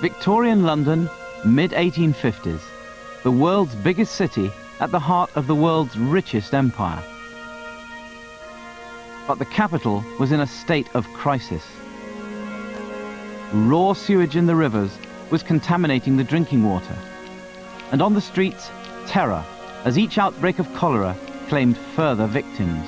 Victorian London, mid-1850s, the world's biggest city at the heart of the world's richest empire. But the capital was in a state of crisis. Raw sewage in the rivers was contaminating the drinking water. And on the streets, terror, as each outbreak of cholera claimed further victims.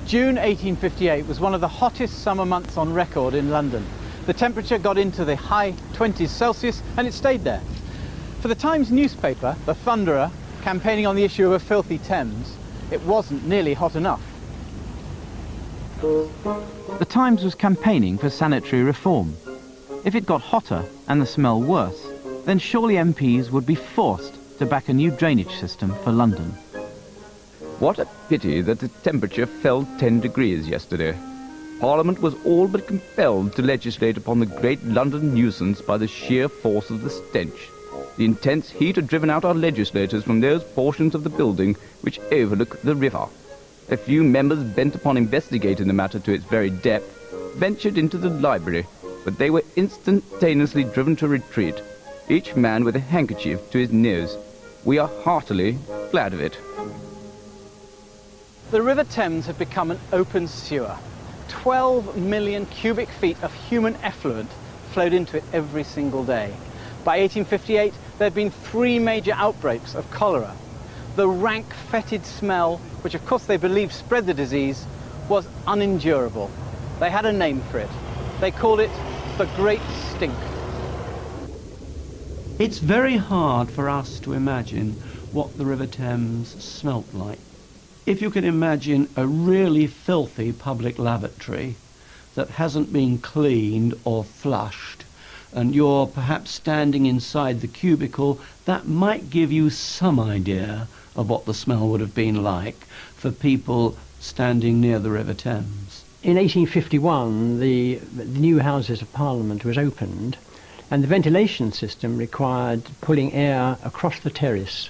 June 1858 was one of the hottest summer months on record in London. The temperature got into the high 20s Celsius and it stayed there. For the Times newspaper, the Thunderer, campaigning on the issue of a filthy Thames, it wasn't nearly hot enough. The Times was campaigning for sanitary reform. If it got hotter and the smell worse, then surely MPs would be forced to back a new drainage system for London. What a pity that the temperature fell 10 degrees yesterday. Parliament was all but compelled to legislate upon the great London nuisance by the sheer force of the stench. The intense heat had driven out our legislators from those portions of the building which overlook the river. A few members bent upon investigating the matter to its very depth ventured into the library, but they were instantaneously driven to retreat, each man with a handkerchief to his nose. We are heartily glad of it. The River Thames had become an open sewer. 12 million cubic feet of human effluent flowed into it every single day. By 1858, there had been 3 major outbreaks of cholera. The rank, fetid smell, which of course they believed spread the disease, was unendurable. They had a name for it. They called it the Great Stink. It's very hard for us to imagine what the River Thames smelt like. If you can imagine a really filthy public lavatory that hasn't been cleaned or flushed, and you're perhaps standing inside the cubicle, that might give you some idea of what the smell would have been like for people standing near the River Thames. In 1851, the new Houses of Parliament was opened, and the ventilation system required pulling air across the terrace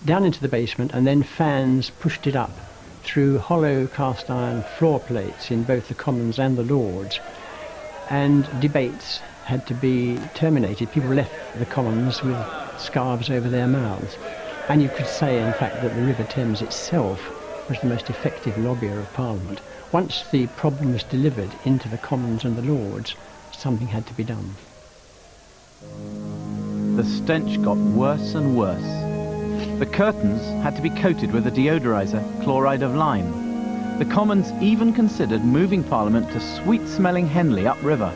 down into the basement, and then fans pushed it up through hollow cast iron floor plates in both the Commons and the Lords, and debates had to be terminated. People left the Commons with scarves over their mouths, and you could say in fact that the River Thames itself was the most effective lobbyer of Parliament. Once the problem was delivered into the Commons and the Lords, something had to be done. The stench got worse and worse. The curtains had to be coated with a deodorizer, chloride of lime. The Commons even considered moving Parliament to sweet-smelling Henley upriver.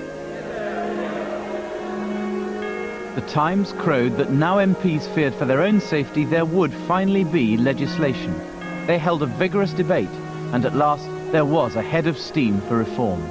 The Times crowed that now MPs feared for their own safety there would finally be legislation. They held a vigorous debate, and at last there was a head of steam for reform.